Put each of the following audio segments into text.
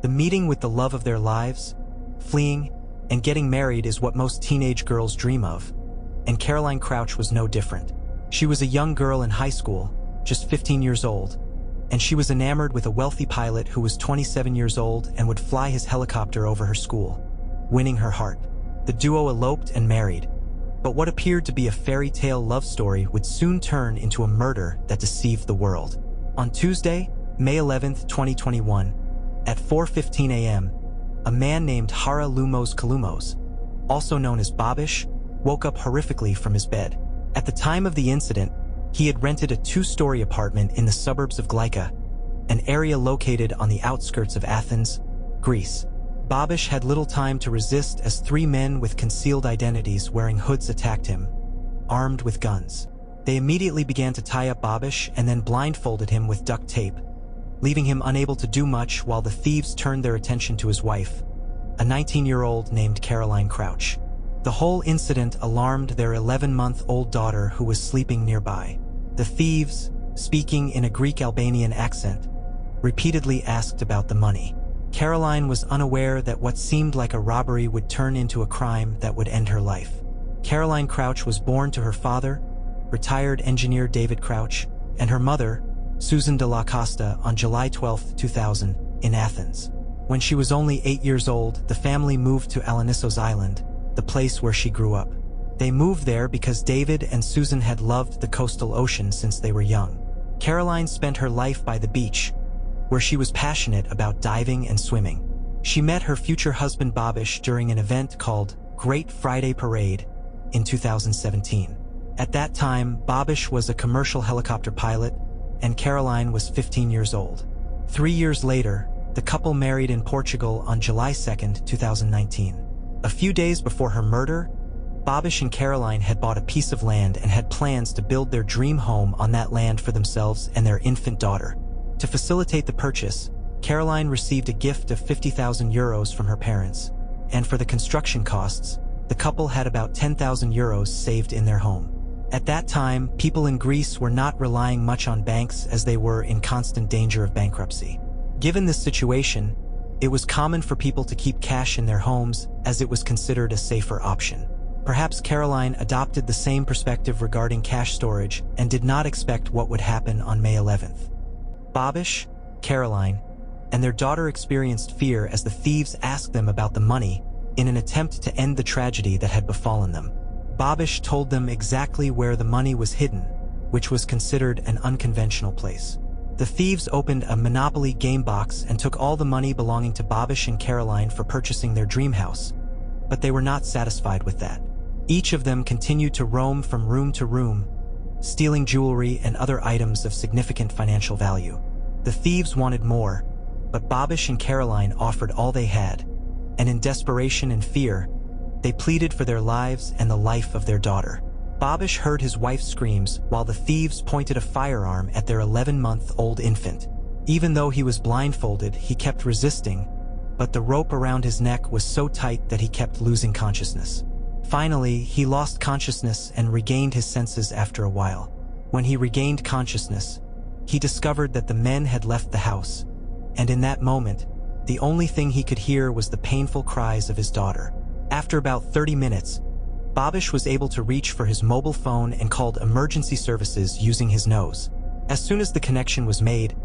The meeting with the love of their lives, fleeing, and getting married is what most teenage girls dream of. And Caroline Crouch was no different. She was a young girl in high school, just 15 years old, and she was enamored with a wealthy pilot who was 27 years old and would fly his helicopter over her school, winning her heart. The duo eloped and married, but what appeared to be a fairy tale love story would soon turn into a murder that deceived the world. On Tuesday, May 11, 2021, at 4:15 a.m., a man named Hara Lumos Kalumos, also known as Babish, woke up horrifically from his bed. At the time of the incident, he had rented a 2-story apartment in the suburbs of Glyka, an area located on the outskirts of Athens, Greece. Babish had little time to resist as 3 men with concealed identities wearing hoods attacked him, armed with guns. They immediately began to tie up Babish and then blindfolded him with duct tape, leaving him unable to do much while the thieves turned their attention to his wife, a 19-year-old named Caroline Crouch. The whole incident alarmed their 11-month-old daughter who was sleeping nearby. The thieves, speaking in a Greek-Albanian accent, repeatedly asked about the money. Caroline was unaware that what seemed like a robbery would turn into a crime that would end her life. Caroline Crouch was born to her father, retired engineer David Crouch, and her mother, Susan de la Costa, on July 12, 2000, in Athens. When she was only 8 years old, the family moved to Alanissos Island, the place where she grew up. They moved there because David and Susan had loved the coastal ocean since they were young. Caroline spent her life by the beach, where she was passionate about diving and swimming. She met her future husband Babish during an event called Great Friday Parade in 2017. At that time, Babish was a commercial helicopter pilot, and Caroline was 15 years old. 3 years later, the couple married in Portugal on July 2, 2019. A few days before her murder, Babish and Caroline had bought a piece of land and had plans to build their dream home on that land for themselves and their infant daughter. To facilitate the purchase, Caroline received a gift of 50,000 euros from her parents, and for the construction costs, the couple had about 10,000 euros saved in their home. At that time, people in Greece were not relying much on banks as they were in constant danger of bankruptcy. Given this situation, it was common for people to keep cash in their homes as it was considered a safer option. Perhaps Caroline adopted the same perspective regarding cash storage and did not expect what would happen on May 11th. Babish, Caroline, and their daughter experienced fear as the thieves asked them about the money in an attempt to end the tragedy that had befallen them. Babish told them exactly where the money was hidden, which was considered an unconventional place. The thieves opened a Monopoly game box and took all the money belonging to Babish and Caroline for purchasing their dream house, but they were not satisfied with that. Each of them continued to roam from room to room, stealing jewelry and other items of significant financial value. The thieves wanted more, but Babish and Caroline offered all they had, and in desperation and fear, they pleaded for their lives and the life of their daughter. Babish heard his wife's screams while the thieves pointed a firearm at their 11-month-old infant. Even though he was blindfolded, he kept resisting, but the rope around his neck was so tight that he kept losing consciousness. Finally, he lost consciousness and regained his senses after a while. When he regained consciousness, he discovered that the men had left the house, and in that moment, the only thing he could hear was the painful cries of his daughter. After about 30 minutes, Babish was able to reach for his mobile phone and called emergency services using his nose. As soon as the connection was made,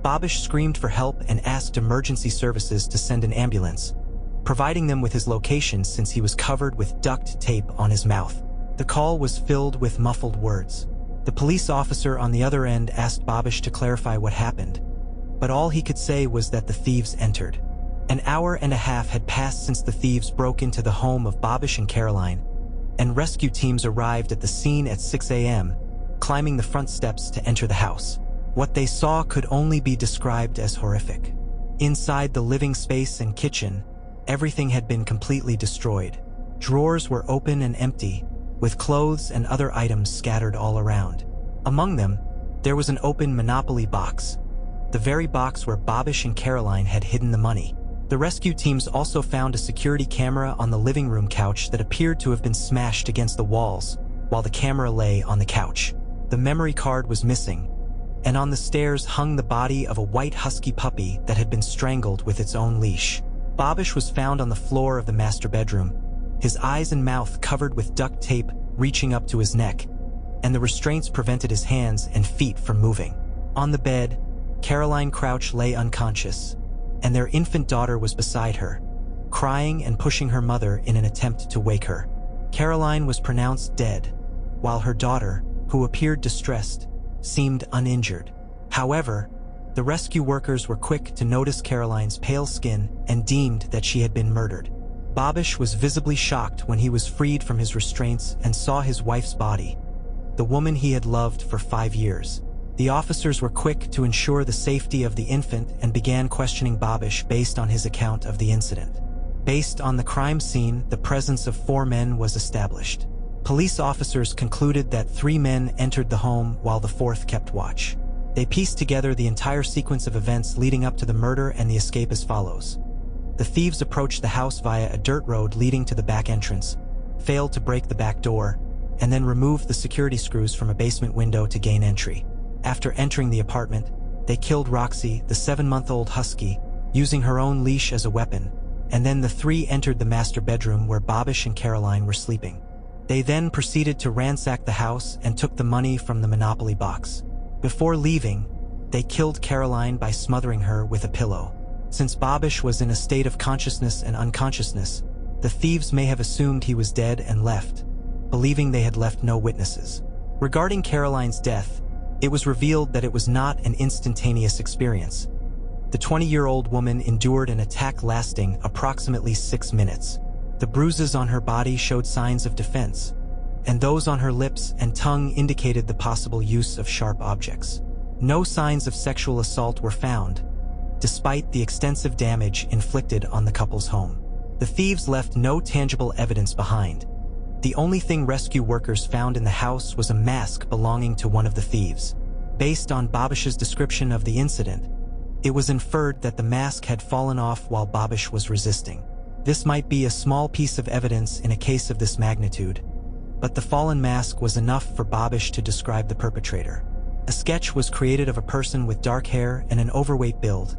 Babish screamed for help and asked emergency services to send an ambulance, providing them with his location since he was covered with duct tape on his mouth. The call was filled with muffled words. The police officer on the other end asked Babish to clarify what happened, but all he could say was that the thieves entered. An hour and a half had passed since the thieves broke into the home of Babish and Caroline, and rescue teams arrived at the scene at 6 a.m., climbing the front steps to enter the house. What they saw could only be described as horrific. Inside the living space and kitchen, everything had been completely destroyed. Drawers were open and empty, with clothes and other items scattered all around. Among them, there was an open Monopoly box, the very box where Babish and Caroline had hidden the money. The rescue teams also found a security camera on the living room couch that appeared to have been smashed against the walls, while the camera lay on the couch. The memory card was missing, and on the stairs hung the body of a white husky puppy that had been strangled with its own leash. Babish was found on the floor of the master bedroom, his eyes and mouth covered with duct tape reaching up to his neck, and the restraints prevented his hands and feet from moving. On the bed, Caroline Crouch lay unconscious, and their infant daughter was beside her, crying and pushing her mother in an attempt to wake her. Caroline was pronounced dead, while her daughter, who appeared distressed, seemed uninjured. However, the rescue workers were quick to notice Caroline's pale skin and deemed that she had been murdered. Babish was visibly shocked when he was freed from his restraints and saw his wife's body, the woman he had loved for 5 years. The officers were quick to ensure the safety of the infant and began questioning Babish based on his account of the incident. Based on the crime scene, the presence of 4 men was established. Police officers concluded that 3 men entered the home while the 4th kept watch. They pieced together the entire sequence of events leading up to the murder and the escape as follows. The thieves approached the house via a dirt road leading to the back entrance, failed to break the back door, and then removed the security screws from a basement window to gain entry. After entering the apartment, they killed Roxy, the 7-month-old husky, using her own leash as a weapon, and then the 3 entered the master bedroom where Babish and Caroline were sleeping. They then proceeded to ransack the house and took the money from the Monopoly box. Before leaving, they killed Caroline by smothering her with a pillow. Since Babish was in a state of consciousness and unconsciousness, the thieves may have assumed he was dead and left, believing they had left no witnesses. Regarding Caroline's death, it was revealed that it was not an instantaneous experience. The 20-year-old woman endured an attack lasting approximately 6 minutes. The bruises on her body showed signs of defense, and those on her lips and tongue indicated the possible use of sharp objects. No signs of sexual assault were found, despite the extensive damage inflicted on the couple's home. The thieves left no tangible evidence behind. The only thing rescue workers found in the house was a mask belonging to one of the thieves. Based on Babish's description of the incident, it was inferred that the mask had fallen off while Babish was resisting. This might be a small piece of evidence in a case of this magnitude, but the fallen mask was enough for Babish to describe the perpetrator. A sketch was created of a person with dark hair and an overweight build,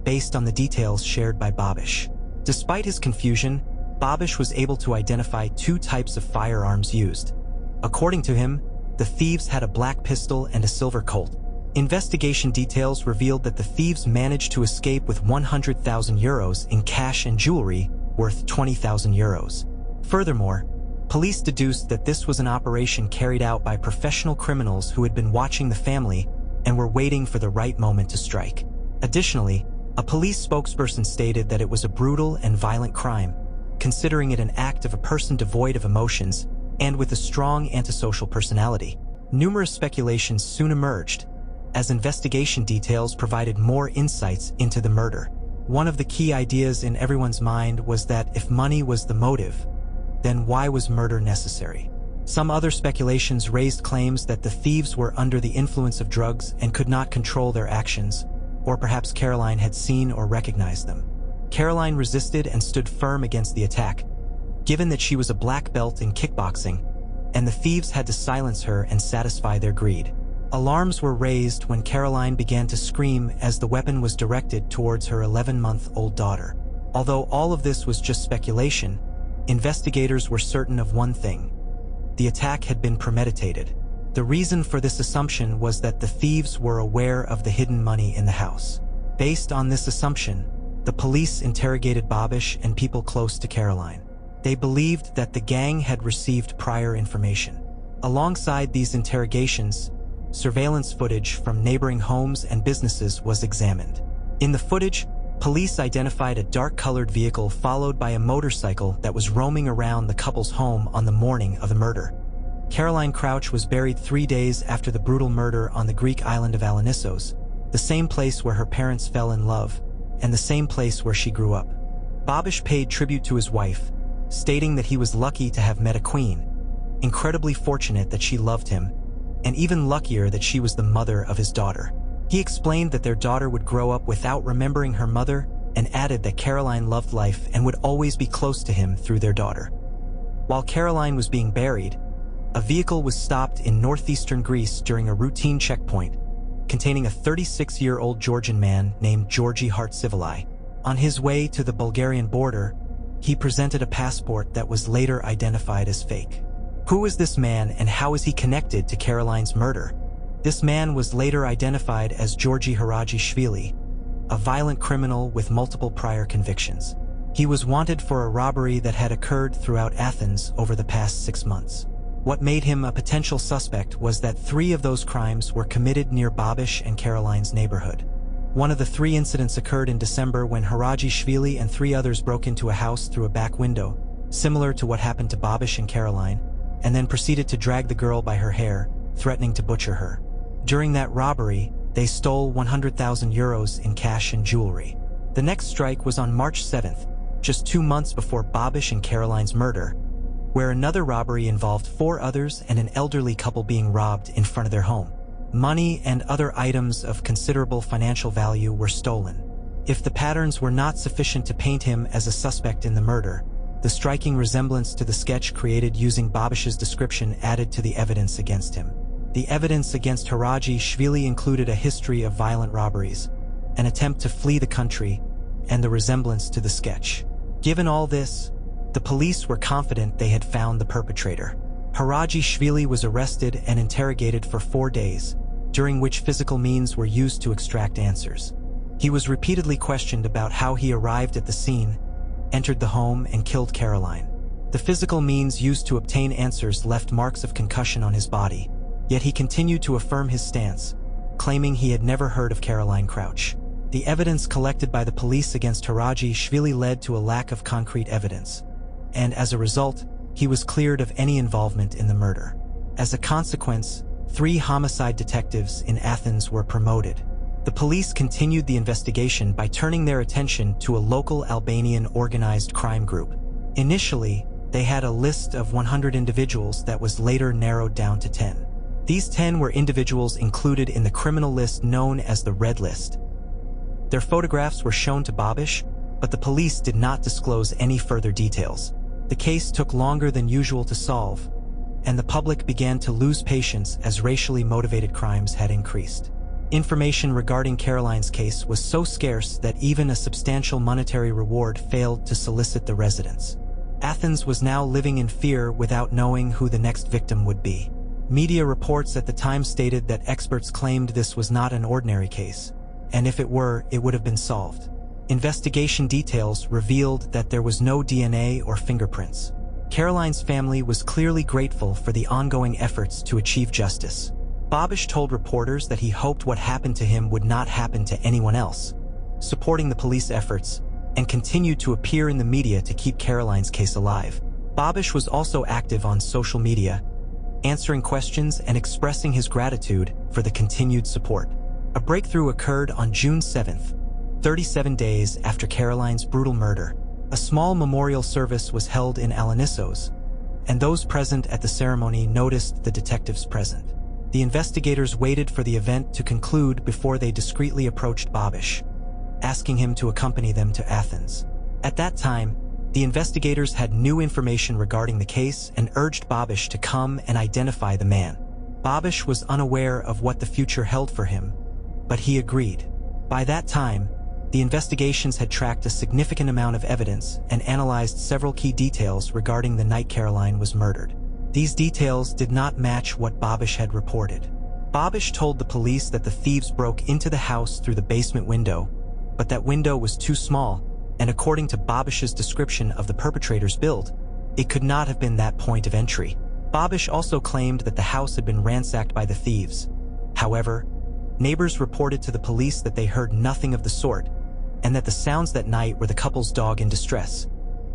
based on the details shared by Babish. Despite his confusion, Babish was able to identify 2 types of firearms used. According to him, the thieves had a black pistol and a silver Colt. Investigation details revealed that the thieves managed to escape with 100,000 euros in cash and jewelry worth 20,000 euros. Furthermore, police deduced that this was an operation carried out by professional criminals who had been watching the family and were waiting for the right moment to strike. Additionally, a police spokesperson stated that it was a brutal and violent crime, considering it an act of a person devoid of emotions and with a strong antisocial personality. Numerous speculations soon emerged, as investigation details provided more insights into the murder. One of the key ideas in everyone's mind was that if money was the motive, then why was murder necessary? Some other speculations raised claims that the thieves were under the influence of drugs and could not control their actions, or perhaps Caroline had seen or recognized them. Caroline resisted and stood firm against the attack, given that she was a black belt in kickboxing, and the thieves had to silence her and satisfy their greed. Alarms were raised when Caroline began to scream as the weapon was directed towards her 11-month-old daughter. Although all of this was just speculation, investigators were certain of one thing: the attack had been premeditated. The reason for this assumption was that the thieves were aware of the hidden money in the house. Based on this assumption, the police interrogated Babish and people close to Caroline. They believed that the gang had received prior information. Alongside these interrogations, surveillance footage from neighboring homes and businesses was examined. In the footage, police identified a dark-colored vehicle followed by a motorcycle that was roaming around the couple's home on the morning of the murder. Caroline Crouch was buried 3 days after the brutal murder on the Greek island of Alonissos, the same place where her parents fell in love, and the same place where she grew up. Babish paid tribute to his wife, stating that he was lucky to have met a queen, incredibly fortunate that she loved him, and even luckier that she was the mother of his daughter. He explained that their daughter would grow up without remembering her mother and added that Caroline loved life and would always be close to him through their daughter. While Caroline was being buried, a vehicle was stopped in northeastern Greece during a routine checkpoint, containing a 36-year-old Georgian man named Georgi Hartsivali. On his way to the Bulgarian border, he presented a passport that was later identified as fake. Who is this man and how is he connected to Caroline's murder? This man was later identified as Georgi Haradzishvili, a violent criminal with multiple prior convictions. He was wanted for a robbery that had occurred throughout Athens over the past 6 months. What made him a potential suspect was that 3 of those crimes were committed near Babish and Caroline's neighborhood. One of the 3 incidents occurred in December when Haradzishvili and 3 others broke into a house through a back window, similar to what happened to Babish and Caroline, and then proceeded to drag the girl by her hair, threatening to butcher her. During that robbery, they stole 100,000 euros in cash and jewelry. The next strike was on March 7th, just 2 months before Babish and Caroline's murder, where another robbery involved 4 others and an elderly couple being robbed in front of their home. Money and other items of considerable financial value were stolen. If the patterns were not sufficient to paint him as a suspect in the murder, the striking resemblance to the sketch created using Babish's description added to the evidence against him. The evidence against Haradzishvili included a history of violent robberies, an attempt to flee the country, and the resemblance to the sketch. Given all this, the police were confident they had found the perpetrator. Haradzishvili was arrested and interrogated for 4 days, during which physical means were used to extract answers. He was repeatedly questioned about how he arrived at the scene, entered the home, and killed Caroline. The physical means used to obtain answers left marks of concussion on his body, yet he continued to affirm his stance, claiming he had never heard of Caroline Crouch. The evidence collected by the police against Haradzishvili led to a lack of concrete evidence, and as a result, he was cleared of any involvement in the murder. As a consequence, 3 homicide detectives in Athens were promoted. The police continued the investigation by turning their attention to a local Albanian organized crime group. Initially, they had a list of 100 individuals that was later narrowed down to 10. These 10 were individuals included in the criminal list known as the Red List. Their photographs were shown to Babish, but the police did not disclose any further details. The case took longer than usual to solve, and the public began to lose patience as racially motivated crimes had increased. Information regarding Caroline's case was so scarce that even a substantial monetary reward failed to solicit the residents. Athens was now living in fear without knowing who the next victim would be. Media reports at the time stated that experts claimed this was not an ordinary case, and if it were, it would have been solved. Investigation details revealed that there was no DNA or fingerprints. Caroline's family was clearly grateful for the ongoing efforts to achieve justice. Babish told reporters that he hoped what happened to him would not happen to anyone else, supporting the police efforts, and continued to appear in the media to keep Caroline's case alive. Babish was also active on social media, answering questions and expressing his gratitude for the continued support. A breakthrough occurred on June 7th, 37 days after Caroline's brutal murder. A small memorial service was held in Alanissos, and those present at the ceremony noticed the detectives present. The investigators waited for the event to conclude before they discreetly approached Babish, asking him to accompany them to Athens. At that time, the investigators had new information regarding the case and urged Babish to come and identify the man. Babish was unaware of what the future held for him, but he agreed. By that time, the investigations had tracked a significant amount of evidence and analyzed several key details regarding the night Caroline was murdered. These details did not match what Babish had reported. Babish told the police that the thieves broke into the house through the basement window, but that window was too small, and according to Babish's description of the perpetrator's build, it could not have been that point of entry. Babish also claimed that the house had been ransacked by the thieves. However, neighbors reported to the police that they heard nothing of the sort, and that the sounds that night were the couple's dog in distress,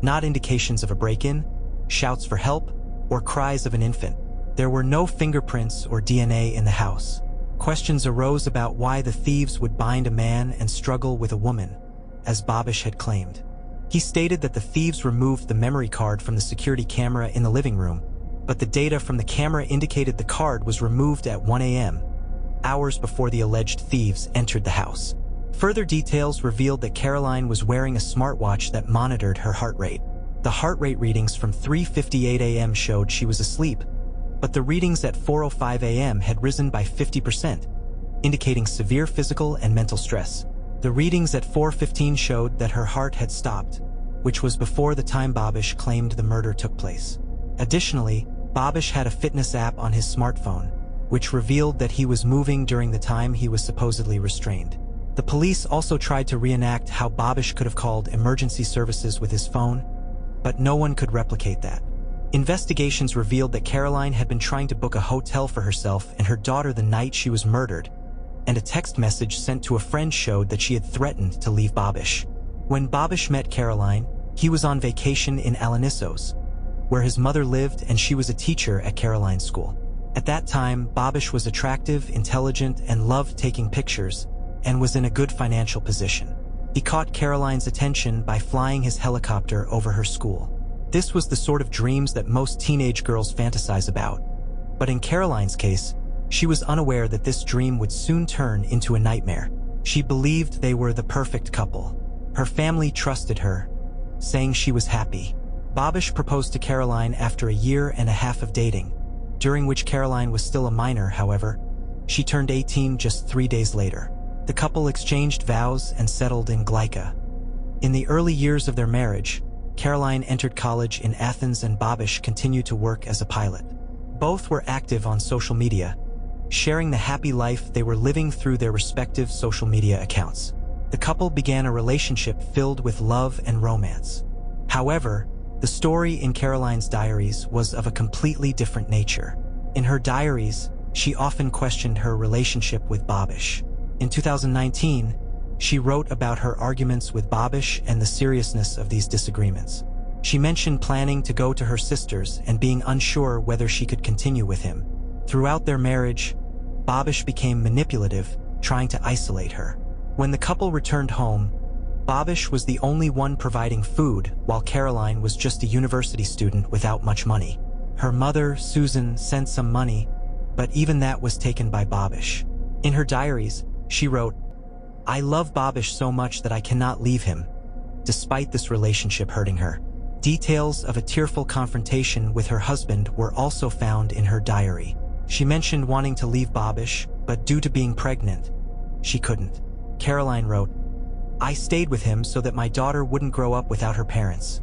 not indications of a break-in, shouts for help, or cries of an infant. There were no fingerprints or DNA in the house. Questions arose about why the thieves would bind a man and struggle with a woman, as Babish had claimed. He stated that the thieves removed the memory card from the security camera in the living room, but the data from the camera indicated the card was removed at 1 a.m., hours before the alleged thieves entered the house. Further details revealed that Caroline was wearing a smartwatch that monitored her heart rate. The heart rate readings from 3:58 a.m. showed she was asleep, but the readings at 4:05 a.m. had risen by 50%, indicating severe physical and mental stress. The readings at 4:15 showed that her heart had stopped, which was before the time Babish claimed the murder took place. Additionally, Babish had a fitness app on his smartphone, which revealed that he was moving during the time he was supposedly restrained. The police also tried to reenact how Babish could have called emergency services with his phone, but no one could replicate that. Investigations revealed that Caroline had been trying to book a hotel for herself and her daughter the night she was murdered, and a text message sent to a friend showed that she had threatened to leave Babish. When Babish met Caroline, he was on vacation in Alanissos, where his mother lived and she was a teacher at Caroline's school. At that time, Babish was attractive, intelligent, and loved taking pictures, and was in a good financial position. He caught Caroline's attention by flying his helicopter over her school. This was the sort of dreams that most teenage girls fantasize about. But in Caroline's case, she was unaware that this dream would soon turn into a nightmare. She believed they were the perfect couple. Her family trusted her, saying she was happy. Babish proposed to Caroline after a year and a half of dating, during which Caroline was still a minor. However, she turned 18 just 3 days later. The couple exchanged vows and settled in Glyca. In the early years of their marriage, Caroline entered college in Athens and Babish continued to work as a pilot. Both were active on social media, sharing the happy life they were living through their respective social media accounts. The couple began a relationship filled with love and romance. However, the story in Caroline's diaries was of a completely different nature. In her diaries, she often questioned her relationship with Babish. In 2019, she wrote about her arguments with Babish and the seriousness of these disagreements. She mentioned planning to go to her sister's and being unsure whether she could continue with him. Throughout their marriage, Babish became manipulative, trying to isolate her. When the couple returned home, Babish was the only one providing food, while Caroline was just a university student without much money. Her mother, Susan, sent some money, but even that was taken by Babish. In her diaries, she wrote, "I love Babish so much that I cannot leave him, despite this relationship hurting her." Details of a tearful confrontation with her husband were also found in her diary. She mentioned wanting to leave Babish, but due to being pregnant, she couldn't. Caroline wrote, "I stayed with him so that my daughter wouldn't grow up without her parents."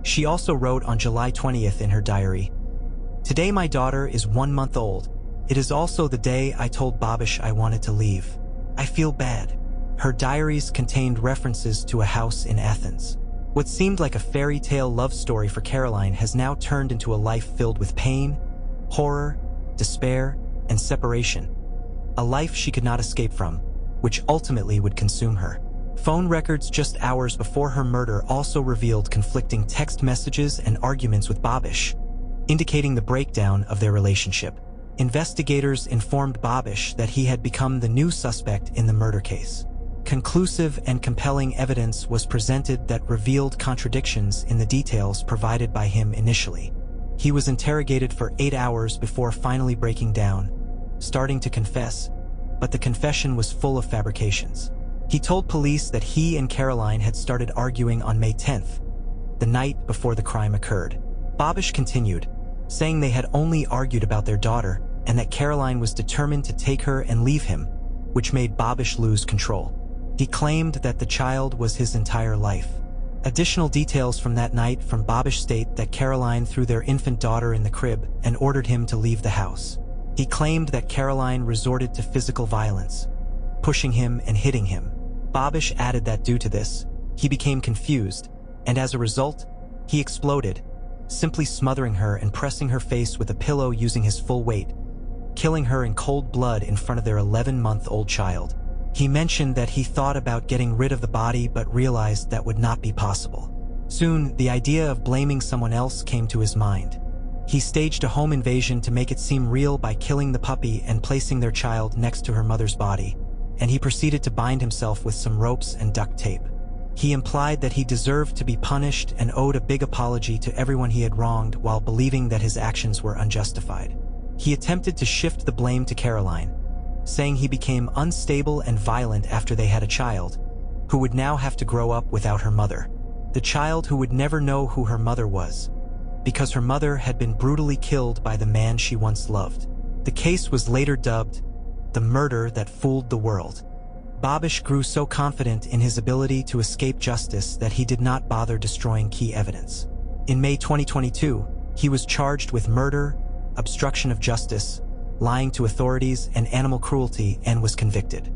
She also wrote on July 20th in her diary, "Today my daughter is 1 month old. It is also the day I told Babish I wanted to leave. I feel bad." Her diaries contained references to a house in Athens. What seemed like a fairy tale love story for Caroline has now turned into a life filled with pain, horror, despair, and separation. A life she could not escape from, which ultimately would consume her. Phone records just hours before her murder also revealed conflicting text messages and arguments with Babish, indicating the breakdown of their relationship. Investigators informed Babish that he had become the new suspect in the murder case. Conclusive and compelling evidence was presented that revealed contradictions in the details provided by him initially. He was interrogated for 8 hours before finally breaking down, starting to confess, but the confession was full of fabrications. He told police that he and Caroline had started arguing on May 10th, the night before the crime occurred. Babish continued, saying they had only argued about their daughter and that Caroline was determined to take her and leave him, which made Babish lose control. He claimed that the child was his entire life. Additional details from that night from Babish state that Caroline threw their infant daughter in the crib and ordered him to leave the house. He claimed that Caroline resorted to physical violence, pushing him and hitting him. Babish added that due to this, he became confused, and as a result, he exploded, simply smothering her and pressing her face with a pillow using his full weight, killing her in cold blood in front of their 11-month-old child. He mentioned that he thought about getting rid of the body but realized that would not be possible. Soon, the idea of blaming someone else came to his mind. He staged a home invasion to make it seem real by killing the puppy and placing their child next to her mother's body, and he proceeded to bind himself with some ropes and duct tape. He implied that he deserved to be punished and owed a big apology to everyone he had wronged while believing that his actions were unjustified. He attempted to shift the blame to Caroline, saying he became unstable and violent after they had a child, who would now have to grow up without her mother. The child who would never know who her mother was, because her mother had been brutally killed by the man she once loved. The case was later dubbed the murder that fooled the world. Babish grew so confident in his ability to escape justice that he did not bother destroying key evidence. In May 2022, he was charged with murder, obstruction of justice, lying to authorities, and animal cruelty, and was convicted.